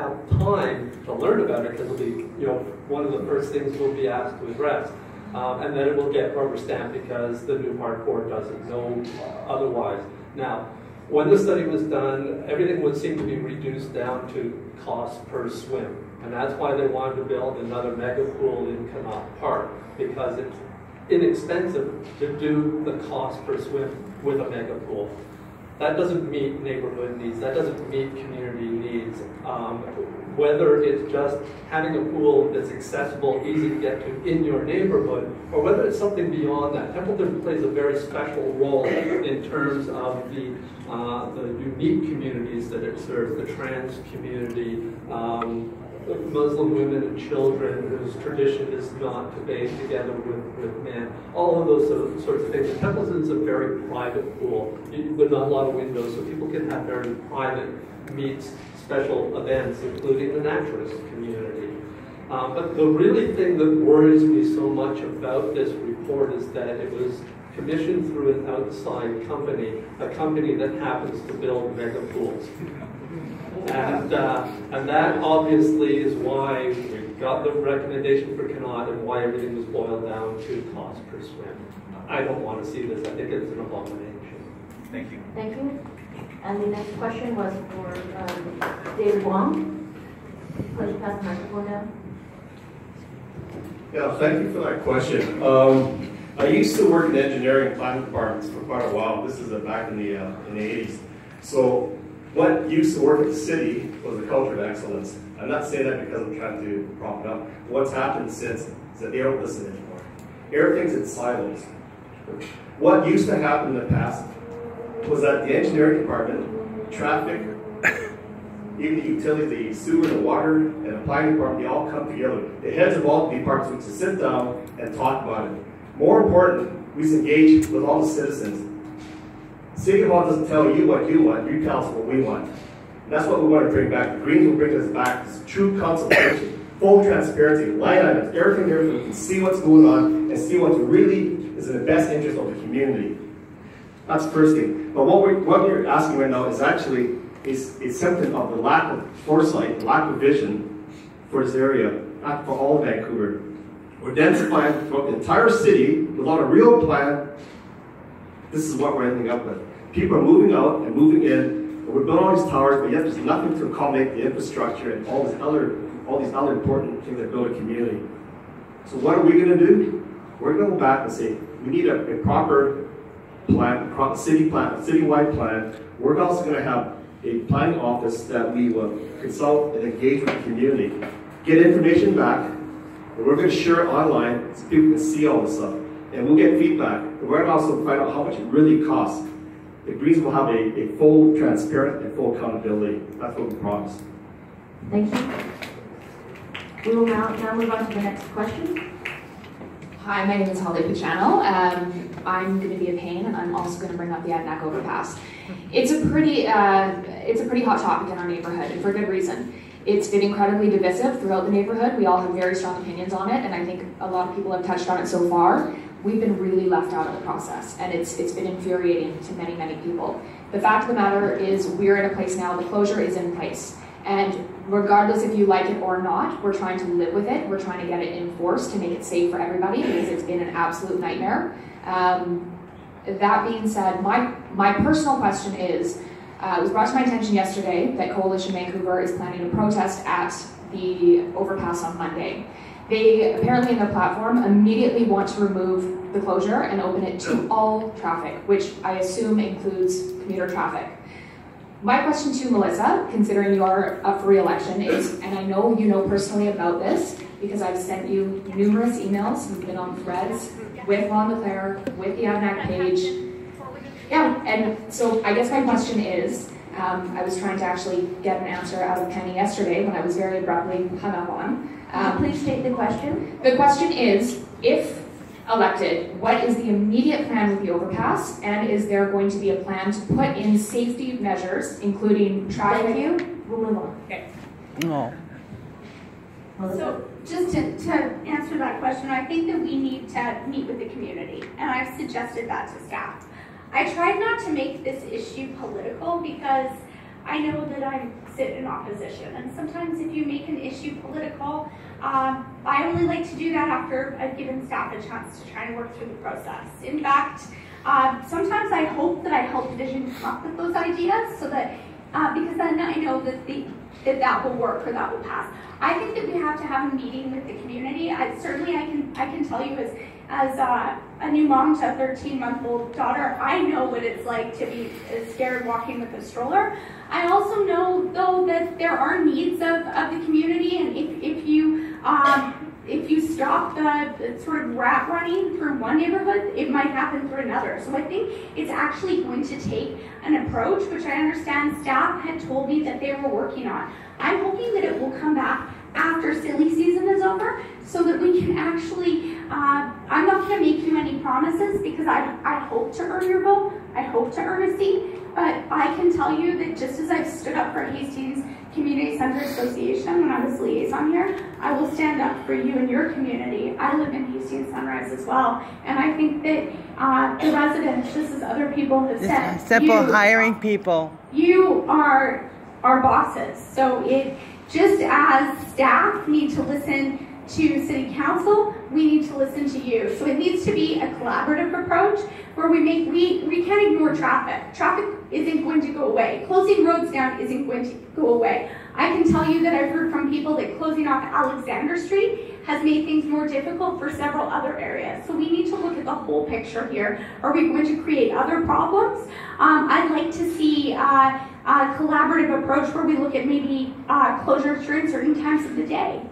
have time to learn about it because it'll be, one of the first things we'll be asked to address. And then it will get rubber stamped because the new hardcore doesn't know otherwise. Now, when the study was done, everything would seem to be reduced down to cost per swim. And that's why they wanted to build another mega pool in Connaught Park, because it's inexpensive to do the cost per swim with a mega pool. That doesn't meet neighborhood needs, that doesn't meet community needs. Whether it's just having a pool that's accessible, easy to get to in your neighborhood, or whether it's something beyond that. Templeton plays a very special role in terms of the unique communities that it serves, the trans community, Muslim women and children whose tradition is not to bathe together with men, all of those sorts of things. And Templeton's a very private pool, with not a lot of windows, so people can have very private meets, special events, including the naturalist community. But the really thing that worries me so much about this report is that it was commissioned through an outside company, a company that happens to build mega pools. And that obviously is why we got the recommendation for Connaught and why everything was boiled down to cost per swim. I don't want to see this. I think it's an abomination. Thank you. Thank you. And the next question was for David Wong. Please pass the microphone down. Yeah, thank you for that question. I used to work in engineering planning departments for quite a while. This is back in the 80s. So what used to work at the city was the culture of excellence. I'm not saying that because I'm trying to prop it up. What's happened since is that they don't listen anymore. Everything's in silos. What used to happen in the past was that the engineering department, traffic, even the utilities, the sewer, the water, and the planning department, they all come together. The heads of all the departments would sit down and talk about it. More important, we engage with all the citizens. City Hall doesn't tell you what you want, you tell us what we want. And that's what we want to bring back. The Greens will bring us back, this true consultation, full transparency, line items, everything there so we can see what's going on and see what really is in the best interest of the community. That's the first thing. But what you're asking right now is actually a symptom of the lack of foresight, lack of vision for this area, not for all of Vancouver. We're densifying throughout the entire city without a real plan. This is what we're ending up with. People are moving out and moving in, and we're building all these towers, but yet there's nothing to accommodate the infrastructure and all these other important things that build a community. So what are we going to do? We're going to go back and say, we need a proper plan, a citywide plan. We're also going to have a planning office that we will consult and engage with the community, get information back, and we're going to share it online so people can see all this stuff. And we'll get feedback. And we're going to also find out how much it really costs. The Greens will have a full, transparent, and full accountability. That's what we promise. Thank you. We will now move on to the next question. Hi, my name is Holly Pachano. I'm going to be a pain, and I'm also going to bring up the Adanac overpass. It's a pretty hot topic in our neighborhood, and for good reason. It's been incredibly divisive throughout the neighborhood. We all have very strong opinions on it, and I think a lot of people have touched on it so far. We've been really left out of the process, and it's been infuriating to many, many people. The fact of the matter is we're in a place now, the closure is in place. And regardless if you like it or not, we're trying to live with it. We're trying to get it enforced to make it safe for everybody because it's been an absolute nightmare. That being said, my personal question is, it was brought to my attention yesterday that Coalition Vancouver is planning to protest at the overpass on Monday. They apparently in their platform immediately want to remove the closure and open it to all traffic, which I assume includes commuter traffic. My question to Melissa, considering you're up for re-election, is, and I know you know personally about this because I've sent you numerous emails, you've been on threads with Vaughan Leclerc, with the Adanac page. Yeah, and so I guess my question is, I was trying to actually get an answer out of Penny yesterday when I was very abruptly hung up on. Please state the question. The question is, if elected, what is the immediate plan with the overpass, and is there going to be a plan to put in safety measures, including traffic? Thank you. We'll move on. Okay. No. So just to answer that question, I think that we need to meet with the community, and I've suggested that to staff. I tried not to make this issue political because I know that I sit in opposition, and sometimes if you make an issue political, I only like to do that after I've given staff a chance to try and work through the process. In fact, sometimes I hope that I help Vision come up with those ideas, so that because then I know that that will work or that will pass. I think that we have to have a meeting with the community. I can tell you as a new mom to a 13-month-old daughter, I know what it's like to be scared walking with a stroller. I also know, though, that there are needs of the community, and if you stop the sort of rat running through one neighborhood, it might happen through another. So I think it's actually going to take an approach, which I understand staff had told me that they were working on. I'm hoping that it will come back after silly season is over, so that we can actually, I'm not going to make you any promises, because I hope to earn your vote, I hope to earn a seat, but I can tell you that just as I've stood up for Hastings Community Center Association when I was liaison here, I will stand up for you and your community. I live in Hastings Sunrise as well, and I think that the residents, just as other people have said, simple hiring people. You are our bosses, so just as staff need to listen to City Council, we need to listen to you. So it needs to be a collaborative approach where we can't ignore traffic. Traffic isn't going to go away. Closing roads down isn't going to go away. I can tell you that I've heard from people that closing off Alexander Street has made things more difficult for several other areas. So we need to look at the whole picture here. Are we going to create other problems? I'd like to see a collaborative approach where we look at maybe closures during certain times of the day,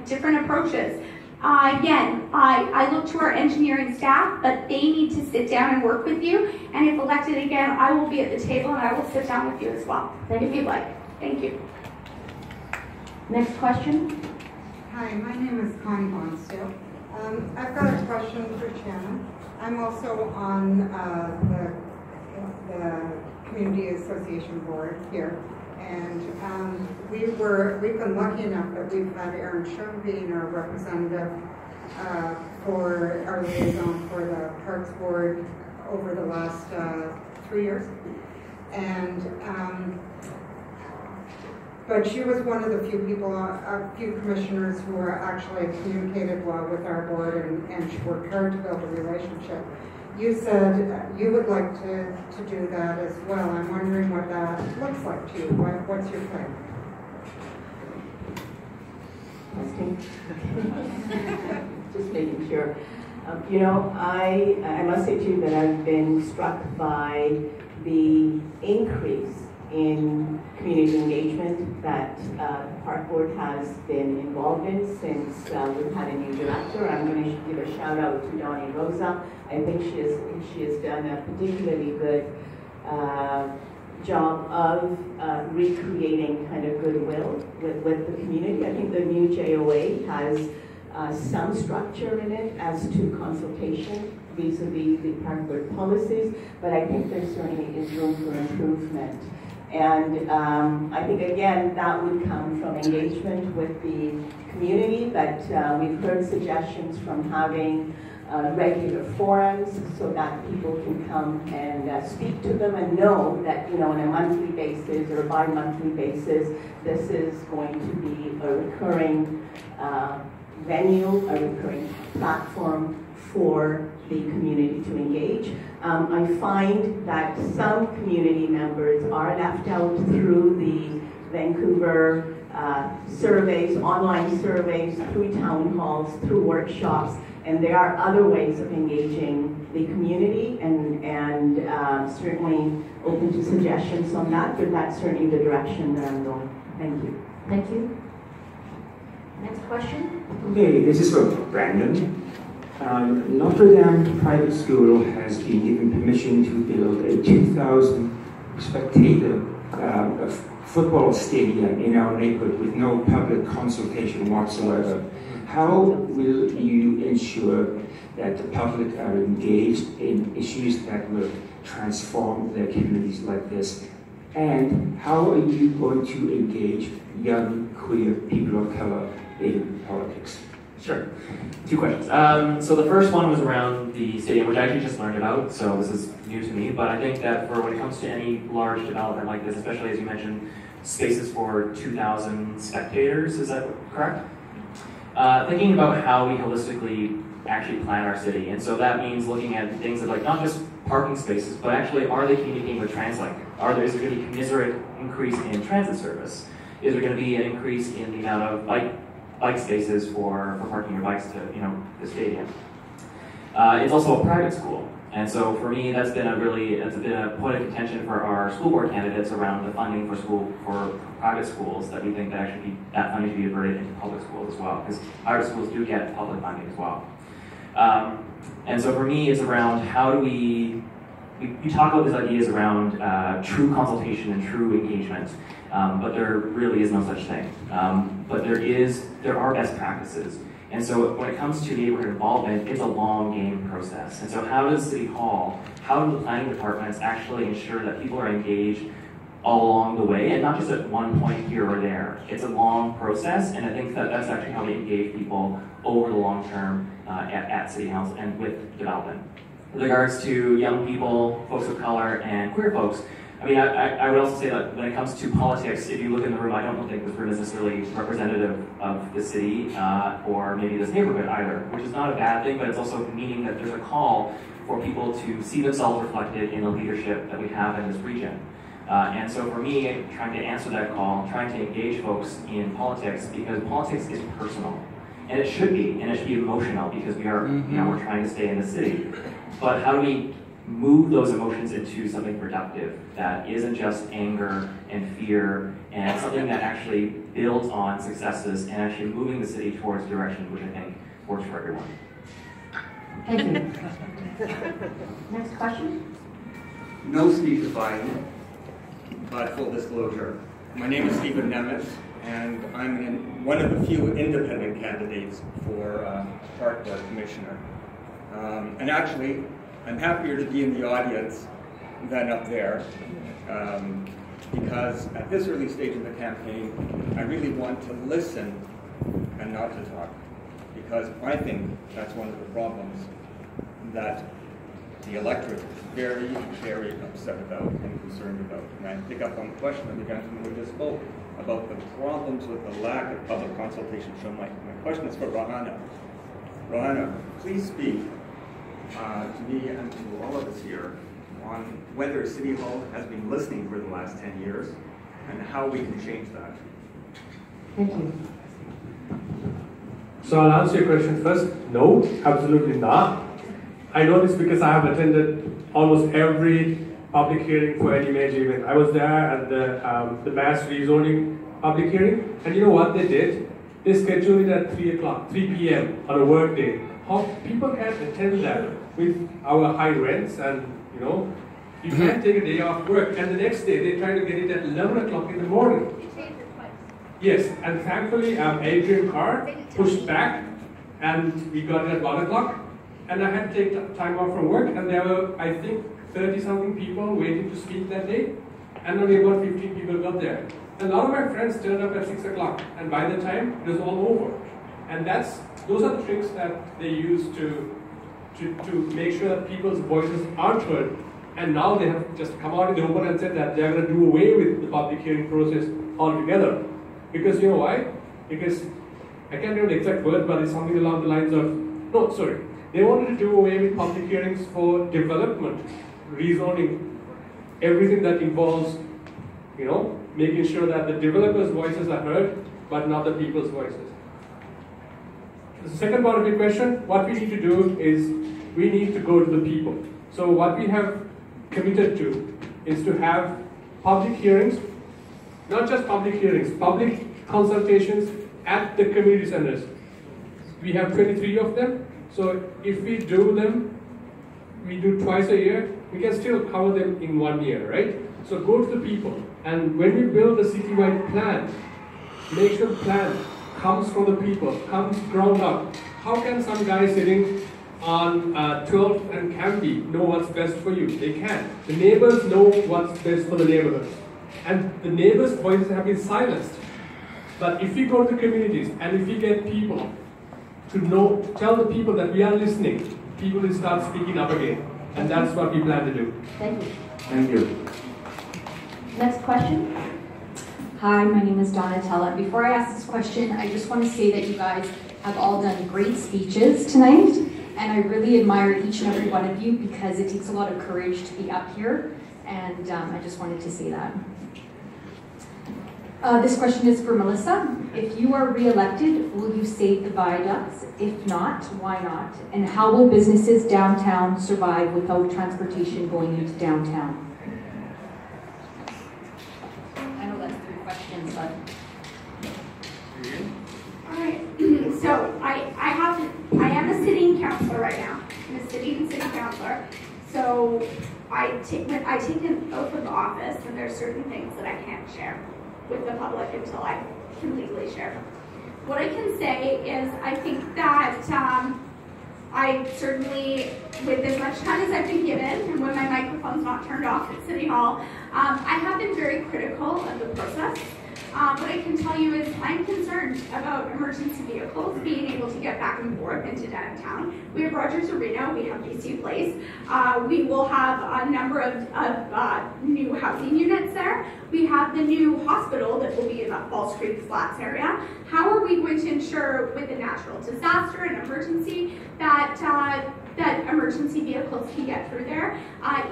different approaches. Again, I look to our engineering staff, but they need to sit down and work with you. And if elected again, I will be at the table and I will sit down with you as well, if you'd like. Thank you. Next question. Hi, my name is Connie Bonsdale. I've got a question for Shannon. I'm also on the Community Association Board here. And we've been lucky enough that we've had Aaron Shum being our representative for our liaison for the Parks Board over the last 3 years. And but she was one of the few people, a few commissioners who actually communicated well with our board, and she worked hard to build a relationship. You said you would like to do that as well. I'm wondering what that looks like to you. What's your plan? Just making sure. You know, I must say to you that I've been struck by the increase in community engagement that the Park Board has been involved in since we've had a new director. I'm going to give a shout out to Donnie Rosa. I think she has done a particularly good job of recreating kind of goodwill with the community. I think the new JOA has some structure in it as to consultation vis-a-vis the Park Board policies, but I think there certainly is room for improvement. And I think, again, that would come from engagement with the community, but we've heard suggestions from having regular forums so that people can come and speak to them and know that, you know, on a monthly basis or bi-monthly basis, this is going to be a recurring venue, a recurring platform for the community to engage. I find that some community members are left out through the Vancouver surveys, online surveys, through town halls, through workshops, and there are other ways of engaging the community, and certainly open to suggestions on that, but that's certainly the direction that I'm going. Thank you. Thank you. Next question. Okay, this is for Brandon. Notre Dame Private School has been given permission to build a 2,000 spectator football stadium in our neighborhood with no public consultation whatsoever. How will you ensure that the public are engaged in issues that will transform their communities like this? And how are you going to engage young queer people of color in politics? Sure. Two questions. So the first one was around the stadium, which I actually just learned about, so this is new to me, but I think that for when it comes to any large development like this, especially as you mentioned, spaces for 2,000 spectators, is that correct? Thinking about how we holistically actually plan our city, and so that means looking at things like not just parking spaces, but actually are they communicating with TransLink? Is there going to be a commensurate increase in transit service? Is there going to be an increase in the amount of bike spaces for parking your bikes to the stadium? It's also a private school, and so for me that's been a point of contention for our school board candidates around the funding for private schools, that we think that funding should be diverted into public schools as well, because private schools do get public funding as well. And so for me it's around how do we talk about these ideas around true consultation and true engagement, but there really is no such thing. But there are best practices. And so when it comes to neighborhood involvement, it's a long game process. And so how does City Hall, how do the planning departments actually ensure that people are engaged all along the way, and not just at one point here or there? It's a long process, and I think that that's actually how we engage people over the long term at City Hall and with development. With regards to young people, folks of color, and queer folks, I mean, I would also say that when it comes to politics, if you look in the room, I don't think this room is necessarily representative of the city or maybe this neighborhood either, which is not a bad thing, but it's also meaning that there's a call for people to see themselves reflected in the leadership that we have in this region. And so for me, trying to answer that call, trying to engage folks in politics, because politics is personal. And it should be emotional, because we are, we're trying to stay in the city. But how do we move those emotions into something productive that isn't just anger and fear, and something that actually builds on successes and actually moving the city towards direction, which I think works for everyone. Thank you. Next question? No speakerifying, but full disclosure. My name is Stephen Nemitz, and I'm one of the few independent candidates for Park Board Commissioner. And actually, I'm happier to be in the audience than up there, because at this early stage of the campaign, I really want to listen and not to talk, because I think that's one of the problems that the electorate is very, very upset about and concerned about. And I pick up on the question of the gentleman who just spoke about the problems with the lack of public consultation. So my question is for Rohanna. Rohanna, please speak to me and to all of us here on whether City Hall has been listening for the last 10 years and how we can change that. Thank you. So I'll answer your question first. No, absolutely not. I know this because I have attended almost every public hearing for any major event. I was there at the mass rezoning public hearing, and you know what they did? They scheduled it at 3 p.m. on a work day. How people can attend that with our high rents, and you can't take a day off work, and the next day they try to get it at 11 o'clock in the morning. Yes, and thankfully Adrian Carr pushed back, and we got it at 1 o'clock, and I had to take time off from work, and there were, I think, 30-something people waiting to speak that day, and only about 15 people got there. And a lot of my friends turned up at 6 o'clock, and by the time it was all over. And those are the tricks that they use to make sure that people's voices aren't heard. And now they have just come out in the open and said that they're going to do away with the public hearing process altogether. Because you know why? Because, I can't remember the exact word, but it's something along the lines of, they wanted to do away with public hearings for development, rezoning, everything that involves, making sure that the developers' voices are heard, but not the people's voices. The second part of your question, what we need to do is we need to go to the people. So what we have committed to is to have public hearings, not just public hearings, public consultations at the community centers. We have 23 of them, so if we do them, we do twice a year, we can still cover them in 1 year, right? So go to the people, and when we build a citywide plan, make sure the plan comes from the people, comes ground up. How can some guy sitting on 12th and Canby know what's best for you? They can. The neighbors know what's best for the neighborhood. And the neighbors' voices have been silenced. But if we go to the communities and if we get people to tell the people that we are listening, people will start speaking up again. And that's what we plan to do. Thank you. Thank you. Next question. Hi, my name is Donatella. Before I ask this question, I just want to say that you guys have all done great speeches tonight, and I really admire each and every one of you because it takes a lot of courage to be up here, and I just wanted to say that. This question is for Melissa. If you are re-elected, will you save the viaducts? If not, why not? And how will businesses downtown survive without transportation going into downtown? I know that's 3 questions, but... All right, so I am a sitting councillor right now. I'm a sitting city councillor. So I take an oath of office, and there's certain things that I can't share with the public until I can legally share them. What I can say is I think that I certainly, with as much time as I've been given and when my microphone's not turned off at City Hall, I have been very critical of the process. What I can tell you is I'm concerned about emergency vehicles being able to get back and forth into downtown. We have Rogers Arena, we have BC Place. We will have a number of new housing units there. We have the new hospital that will be in the Falls Creek Flats area. How are we going to ensure with a natural disaster and emergency that that emergency vehicles can get through there?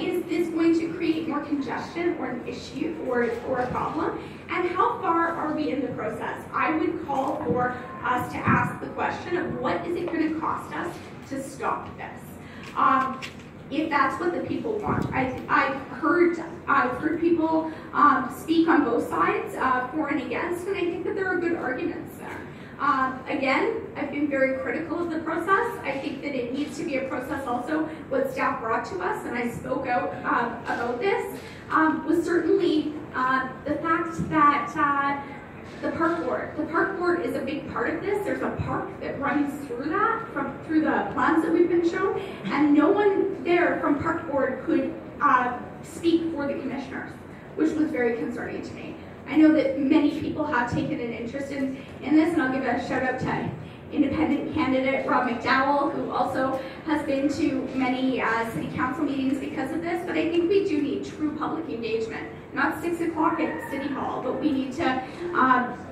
Is this going to create more congestion or an issue or a problem? And how far are we in the process? I would call for us to ask the question of what is it going to cost us to stop this? If that's what the people want. I've heard people speak on both sides, for and against, and I think that there are good arguments there. Again, I've been very critical of the process. I think that it needs to be a process also. What staff brought to us, and I spoke out about this, was certainly the fact that the park board is a big part of this. There's a park that runs through that, through the plans that we've been shown, and no one there from park board could speak for the commissioners, which was very concerning to me. I know that many people have taken an interest in this, and I'll give a shout out to independent candidate Rob McDowell, who also has been to many city council meetings because of this, but I think we do need true public engagement. Not 6 o'clock at City Hall, but we need to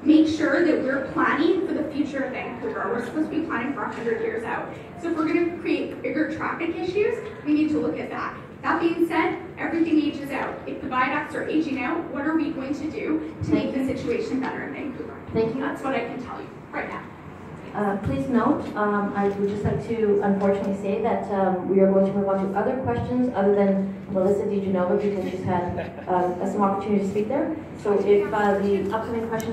make sure that we're planning for the future of Vancouver. We're supposed to be planning for 100 years out. So if we're going to create bigger traffic issues, we need to look at that. That being said, everything ages out. If the viaducts are aging out, what are we going to do to make the situation better in Vancouver? Thank you. That's what I can tell you right now. Please note, I would just like to unfortunately say that we are going to move on to other questions other than Melissa DiGenova because she's had some opportunity to speak there. So if the upcoming questions